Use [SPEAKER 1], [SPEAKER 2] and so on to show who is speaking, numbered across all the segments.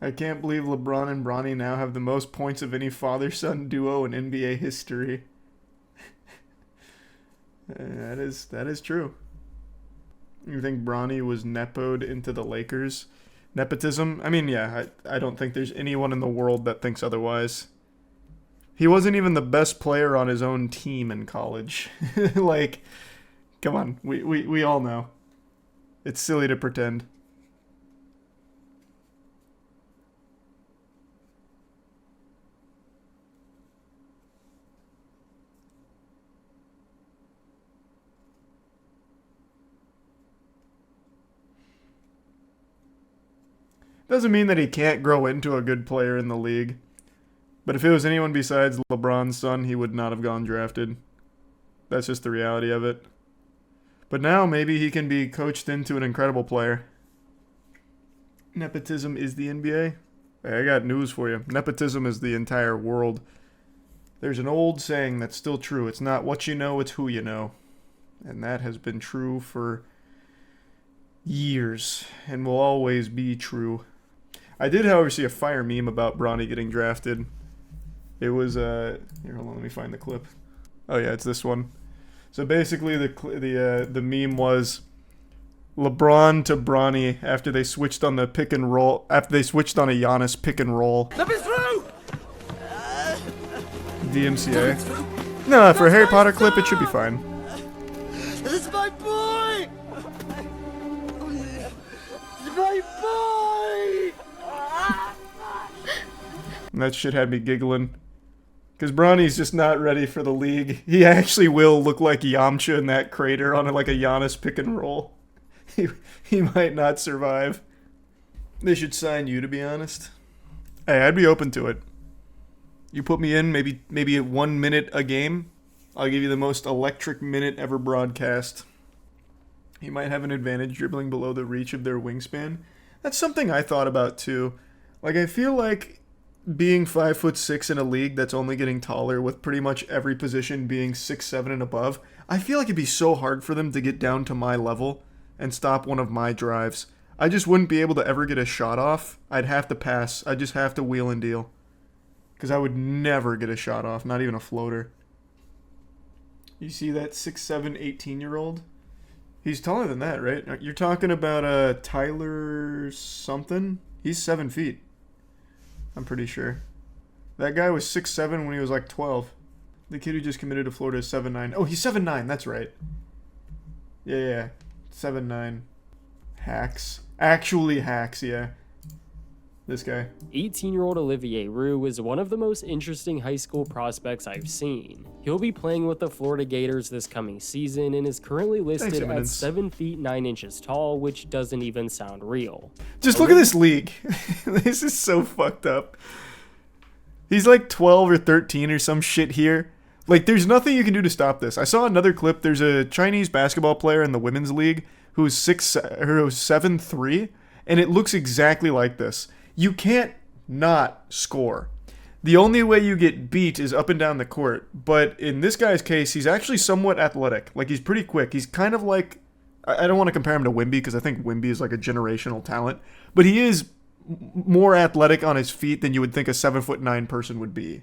[SPEAKER 1] I can't believe LeBron and Bronny now have the most points of any father-son duo in NBA history. That is true. You think Bronny was nepoed into the Lakers? Nepotism? I mean, yeah, I don't think there's anyone in the world that thinks otherwise. He wasn't even the best player on his own team in college. Like, come on, we all know. It's silly to pretend. Doesn't mean that he can't grow into a good player in the league. But if it was anyone besides LeBron's son, he would not have gone drafted. That's just the reality of it. But now maybe he can be coached into an incredible player. Nepotism is the NBA? Hey, I got news for you. Nepotism is the entire world. There's an old saying that's still true. It's not what you know, it's who you know. And that has been true for years and will always be true. I did, however, see a fire meme about Bronny getting drafted. It was, here, hold on, let me find the clip. Oh yeah, it's this one. So basically the meme was LeBron to Bronny after they switched on the pick and roll, after they switched on a Giannis pick and roll.
[SPEAKER 2] Let me through!
[SPEAKER 1] DMCA. No, for a Harry Potter clip, it should be fine.
[SPEAKER 2] This is my boy! My boy!
[SPEAKER 1] And that shit had me giggling. Because Bronny's just not ready for the league. He actually will look like Yamcha in that crater on like a Giannis pick and roll. He might not survive. They should sign you, to be honest. Hey, I'd be open to it. You put me in, maybe 1 minute a game. I'll give you the most electric minute ever broadcast. He might have an advantage dribbling below the reach of their wingspan. That's something I thought about too. Like, I feel like being 5'6" in a league that's only getting taller with pretty much every position being 6'7" and above, I feel like it'd be so hard for them to get down to my level and stop one of my drives. I just wouldn't be able to ever get a shot off. I'd have to pass. I'd just have to wheel and deal. Because I would never get a shot off, not even a floater. You see that 6'7", 18-year-old? He's taller than that, right? You're talking about Tyler something? He's 7 feet. I'm pretty sure. That guy was 6'7" when he was like 12. The kid who just committed to Florida is 7'9". Oh, he's 7'9", that's right. Yeah. 7'9". Hacks. Actually hacks, yeah. This guy.
[SPEAKER 3] 18-year-old Olivier Roux is one of the most interesting high school prospects I've seen. He'll be playing with the Florida Gators this coming season and is currently listed at 7 feet 9 inches tall, which doesn't even sound real.
[SPEAKER 1] Just look at this league. This is so fucked up. He's like 12 or 13 or some shit here. Like, there's nothing you can do to stop this. I saw another clip. There's a Chinese basketball player in the women's league who's 7'3", and it looks exactly like this. You can't not score. The only way you get beat is up and down the court. But in this guy's case, he's actually somewhat athletic. Like, he's pretty quick. He's kind of like... I don't want to compare him to Wimby because I think Wimby is like a generational talent. But he is more athletic on his feet than you would think a 7'9" person would be.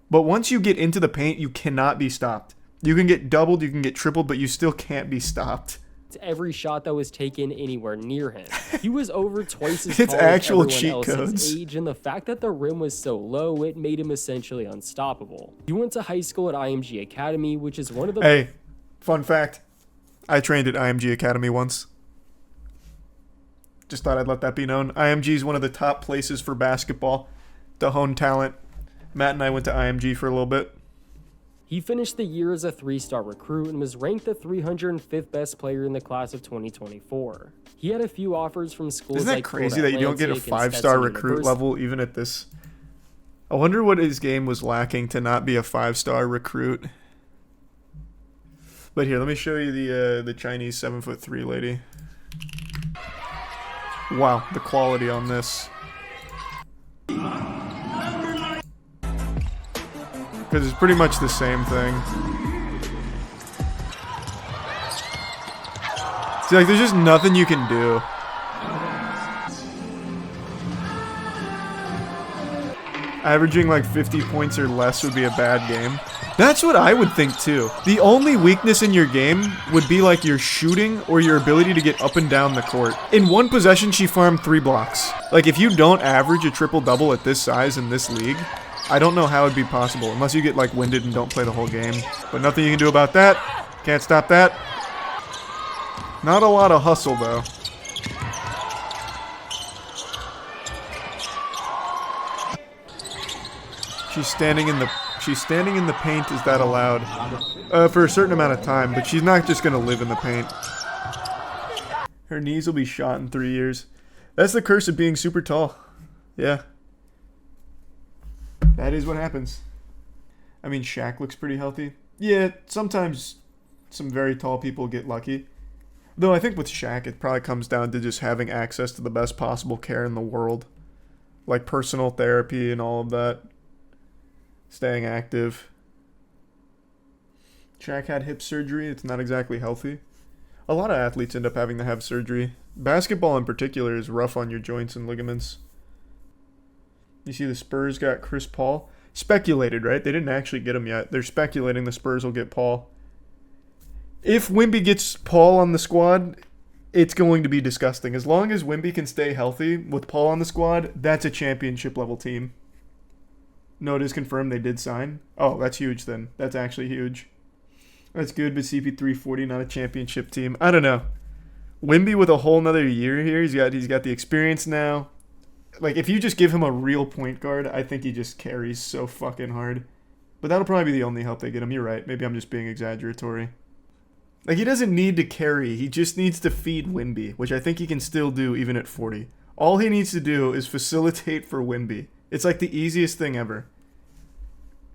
[SPEAKER 1] But once you get into the paint, you cannot be stopped. You can get doubled, you can get tripled, but you still can't be stopped.
[SPEAKER 3] Every shot that was taken anywhere near him. He was over twice as
[SPEAKER 1] It's
[SPEAKER 3] tall as
[SPEAKER 1] actual
[SPEAKER 3] everyone
[SPEAKER 1] cheat
[SPEAKER 3] else's
[SPEAKER 1] codes.
[SPEAKER 3] age, and the fact that the rim was so low, it made him essentially unstoppable. He went to high school at IMG Academy, which is one of the...
[SPEAKER 1] Hey, fun fact. I trained at IMG Academy once. Just thought I'd let that be known. IMG is one of the top places for basketball to hone talent. Matt and I went to IMG for a little bit.
[SPEAKER 3] He finished the year as a 3-star recruit and was ranked the 305th best player in the class of 2024. He had a few offers from schools
[SPEAKER 1] Isn't that
[SPEAKER 3] like
[SPEAKER 1] crazy
[SPEAKER 3] Florida
[SPEAKER 1] that you don't get a
[SPEAKER 3] Atlantic and
[SPEAKER 1] 5-star
[SPEAKER 3] Stetson
[SPEAKER 1] recruit
[SPEAKER 3] University.
[SPEAKER 1] level even at this? I wonder what his game was lacking to not be a 5-star recruit. But here, let me show you the Chinese 7'3" lady. Wow, the quality on this. Because it's pretty much the same thing. See, like, there's just nothing you can do. Averaging like 50 points or less would be a bad game. That's what I would think too. The only weakness in your game would be like your shooting or your ability to get up and down the court. In one possession, she farmed 3 blocks. Like if you don't average a triple-double at this size in this league, I don't know how it'd be possible unless you get like winded and don't play the whole game. But nothing you can do about that. Can't stop that. Not a lot of hustle though. She's standing in the paint. Is that allowed? For a certain amount of time, but she's not just gonna live in the paint. Her knees will be shot in 3 years. That's the curse of being super tall. Yeah. That is what happens. I mean, Shaq looks pretty healthy. Yeah, sometimes some very tall people get lucky. Though I think with Shaq, it probably comes down to just having access to the best possible care in the world. Like personal therapy and all of that. Staying active. Shaq had hip surgery. It's not exactly healthy. A lot of athletes end up having to have surgery. Basketball in particular is rough on your joints and ligaments. You see the Spurs got Chris Paul. Speculated, right? They didn't actually get him yet. They're speculating the Spurs will get Paul. If Wemby gets Paul on the squad, it's going to be disgusting. As long as Wemby can stay healthy with Paul on the squad, that's a championship level team. No, it is confirmed they did sign. Oh, that's huge then. That's actually huge. That's good, but CP340 not a championship team. I don't know. Wemby with a whole nother year here. He's got the experience now. Like if you just give him a real point guard, I think he just carries so fucking hard. But that'll probably be the only help they get him. You're right. Maybe I'm just being exaggeratory. Like he doesn't need to carry. He just needs to feed Wemby, which I think he can still do even at 40. All he needs to do is facilitate for Wemby. It's like the easiest thing ever.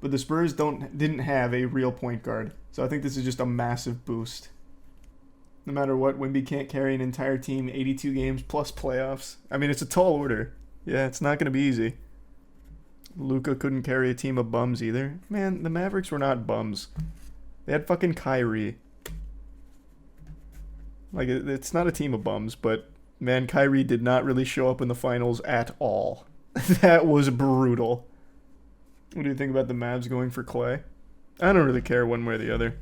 [SPEAKER 1] But the Spurs didn't have a real point guard. So I think this is just a massive boost. No matter what, Wemby can't carry an entire team 82 games plus playoffs. I mean, it's a tall order. Yeah, it's not going to be easy. Luka couldn't carry a team of bums either. Man, the Mavericks were not bums. They had fucking Kyrie. Like, it's not a team of bums, but man, Kyrie did not really show up in the finals at all. That was brutal. What do you think about the Mavs going for Clay? I don't really care one way or the other.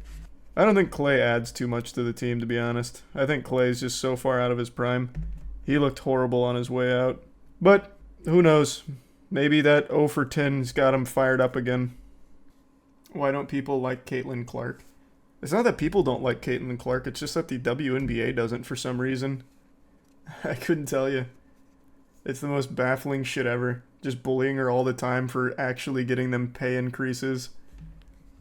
[SPEAKER 1] I don't think Clay adds too much to the team, to be honest. I think Clay's just so far out of his prime. He looked horrible on his way out. But, who knows? Maybe that 0 for 10's got him fired up again. Why don't people like Caitlin Clark? It's not that people don't like Caitlin Clark, it's just that the WNBA doesn't for some reason. I couldn't tell you. It's the most baffling shit ever. Just bullying her all the time for actually getting them pay increases.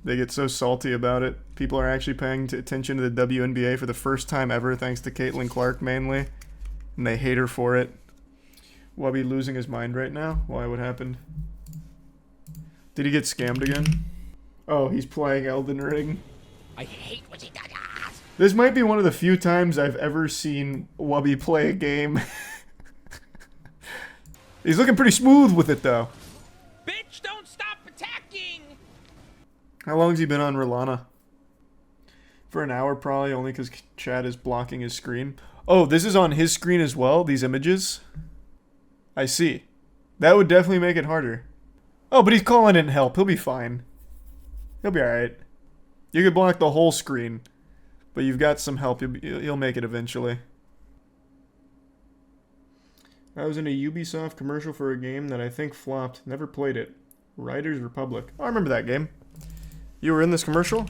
[SPEAKER 1] They get so salty about it. People are actually paying attention to the WNBA for the first time ever, thanks to Caitlin Clark mainly. And they hate her for it. Wubby losing his mind right now? Why? What happened? Did he get scammed again? Oh, he's playing Elden Ring.
[SPEAKER 2] I hate what he does.
[SPEAKER 1] This might be one of the few times I've ever seen Wubby play a game. He's looking pretty smooth with it, though.
[SPEAKER 2] Bitch, don't stop attacking!
[SPEAKER 1] How long has he been on Rolana? For an hour, probably, only because Chad is blocking his screen. Oh, this is on his screen as well, these images? I see. That would definitely make it harder. Oh, but he's calling in help. He'll be fine. He'll be alright. You could block the whole screen, but you've got some help. You'll make it eventually. I was in a Ubisoft commercial for a game that I think flopped. Never played it. Riders Republic. Oh, I remember that game. You were in this commercial?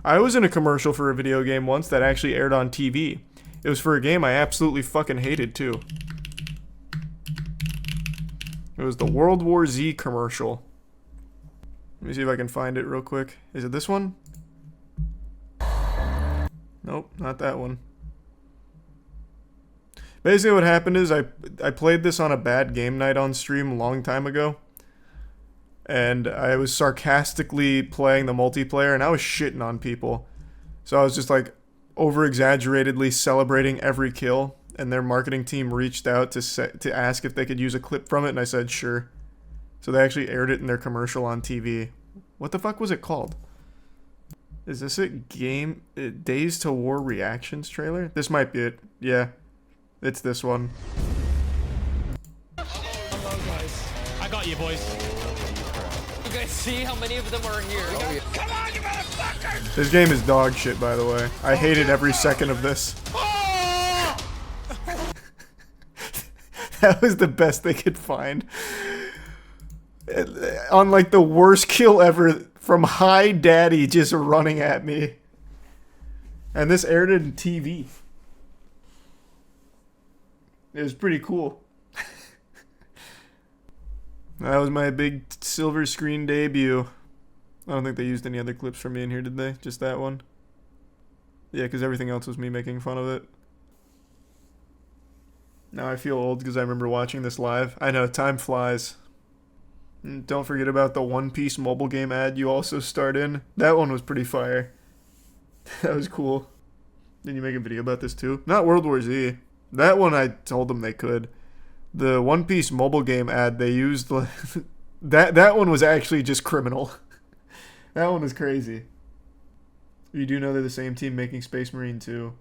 [SPEAKER 1] I was in a commercial for a video game once that actually aired on TV. It was for a game I absolutely fucking hated, too. It was the World War Z commercial. Let me see if I can find it real quick. Is it this one? Nope, not that one. Basically what happened is I played this on a bad game night on stream a long time ago. And I was sarcastically playing the multiplayer and I was shitting on people. So I was just like over-exaggeratedly celebrating every kill. And their marketing team reached out to ask if they could use a clip from it and I said sure. So they actually aired it in their commercial on TV. What the fuck was it called? Is this it? Days to War Reactions trailer? This might be it. Yeah. It's this one.
[SPEAKER 4] Hello guys, I I got you, boys.
[SPEAKER 5] You guys see how many of them are here? Oh, yeah.
[SPEAKER 2] Come on, you motherfucker!
[SPEAKER 1] This game is dog shit, by the way. I hated every second of this. That was the best they could find. On like the worst kill ever from Hi Daddy just running at me. And this aired in TV. It was pretty cool. That was my big silver screen debut. I don't think they used any other clips from me in here, did they? Just that one? Yeah, because everything else was me making fun of it. Now I feel old because I remember watching this live. I know, time flies. And don't forget about the One Piece mobile game ad you also starred in. That one was pretty fire. That was cool. Did you make a video about this too? Not World War Z. That one I told them they could. The One Piece mobile game ad they used, that one was actually just criminal. That one was crazy. You do know they're the same team making Space Marine 2.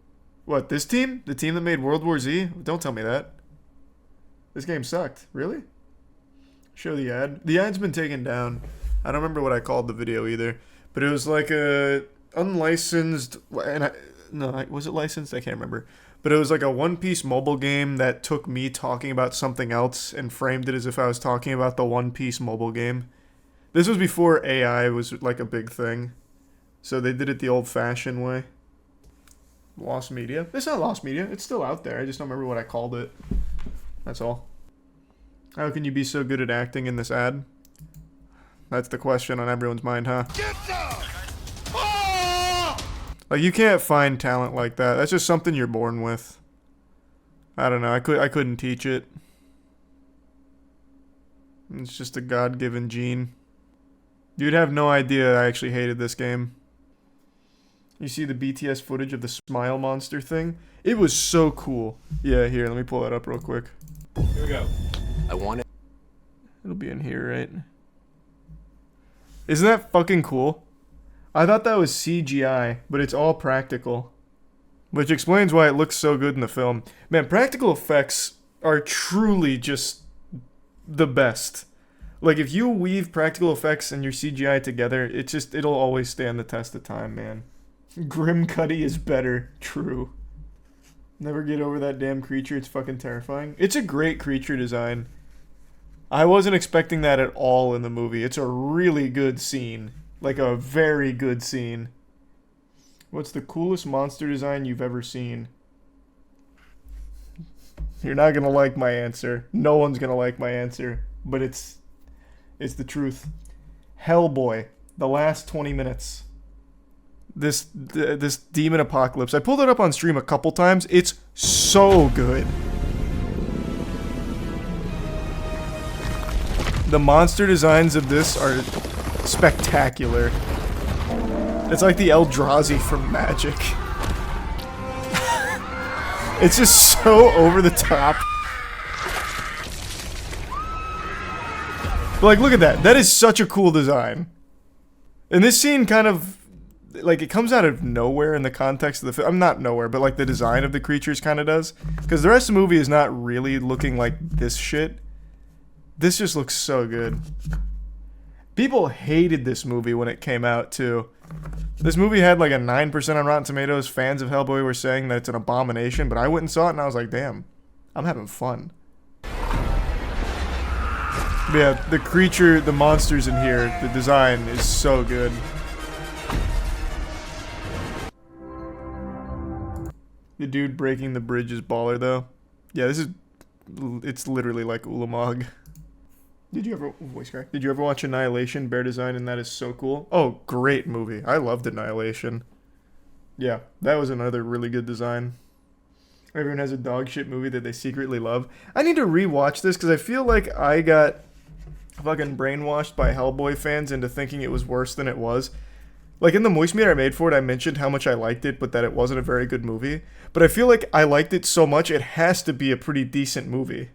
[SPEAKER 1] What, this team? The team that made World War Z? Don't tell me that. This game sucked. Really? Show the ad. The ad's been taken down. I don't remember what I called the video either. But it was like a unlicensed... was it licensed? I can't remember. But it was like a One Piece mobile game that took me talking about something else and framed it as if I was talking about the One Piece mobile game. This was before AI was like a big thing. So they did it the old-fashioned way. Lost media? It's not lost media. It's still out there. I just don't remember what I called it. That's all. How can you be so good at acting in this ad? That's the question on everyone's mind, huh? Like, you can't find talent like that. That's just something you're born with. I don't know. I couldn't teach it. It's just a God-given gene. You'd have no idea I actually hated this game. You see the BTS footage of the smile monster thing? It was so cool. Yeah, here, let me pull that up real quick.
[SPEAKER 4] Here we go.
[SPEAKER 5] I want it.
[SPEAKER 1] It'll be in here, right? Isn't that fucking cool? I thought that was CGI, but it's all practical. Which explains why it looks so good in the film. Man, practical effects are truly just the best. Like, if you weave practical effects and your CGI together, it'll always stand the test of time, man. Grim Cuddy is better. True. Never get over that damn creature. It's fucking terrifying. It's a great creature design. I wasn't expecting that at all in the movie. It's a really good scene. Like a very good scene. What's the coolest monster design you've ever seen? You're not gonna like my answer. No one's gonna like my answer. But it's the truth. Hellboy. The last 20 minutes. This demon apocalypse. I pulled it up on stream a couple times. It's so good. The monster designs of this are spectacular. It's like the Eldrazi from Magic. It's just so over the top. But like, look at that. That is such a cool design. And this scene kind of... like, it comes out of nowhere in the context of the film. Not nowhere, but like the design of the creatures kind of does. Because the rest of the movie is not really looking like this shit. This just looks so good. People hated this movie when it came out, too. This movie had like a 9% on Rotten Tomatoes. Fans of Hellboy were saying that it's an abomination, but I went and saw it and I was like, damn, I'm having fun. But yeah, the creature, the monsters in here, the design is so good. The dude breaking the bridge is baller, though. Yeah, it's literally like Ulamog. Did you ever watch Annihilation, bear design, and that is so cool? Oh, great movie. I loved Annihilation. Yeah, that was another really good design. Everyone has a dog shit movie that they secretly love. I need to rewatch this because I feel like I got fucking brainwashed by Hellboy fans into thinking it was worse than it was. Like, in the Moist Meter I made for it, I mentioned how much I liked it, but that it wasn't a very good movie. But I feel like I liked it so much, it has to be a pretty decent movie.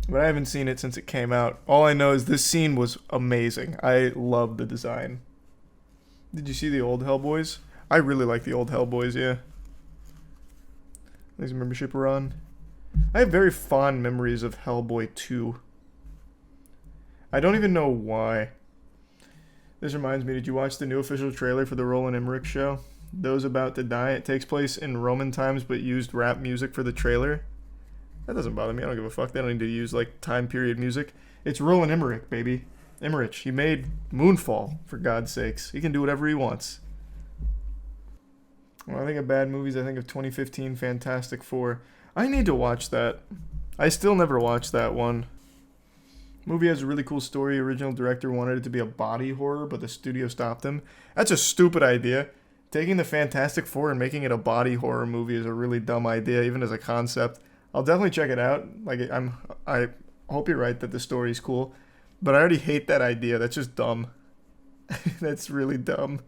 [SPEAKER 1] But I haven't seen it since it came out. All I know is this scene was amazing. I love the design. Did you see the old Hellboys? I really like the old Hellboys, yeah. These membership are on. I have very fond memories of Hellboy 2. I don't even know why. This reminds me, did you watch the new official trailer for the Roland Emmerich show? Those About to Die. It takes place in Roman times but used rap music for the trailer. That doesn't bother me. I don't give a fuck. They don't need to use like time period music. It's Roland Emmerich, baby. Emmerich. He made Moonfall, for God's sakes. He can do whatever he wants. When I think of bad movies, I think of 2015 Fantastic Four. I need to watch that. I still never watched that one. Movie has a really cool story. Original director wanted it to be a body horror, but the studio stopped him. That's a stupid idea. Taking the Fantastic Four and making it a body horror movie is a really dumb idea, even as a concept. I'll definitely check it out. Like, I hope you're right that the story's cool, but I already hate that idea. That's just dumb. That's really dumb.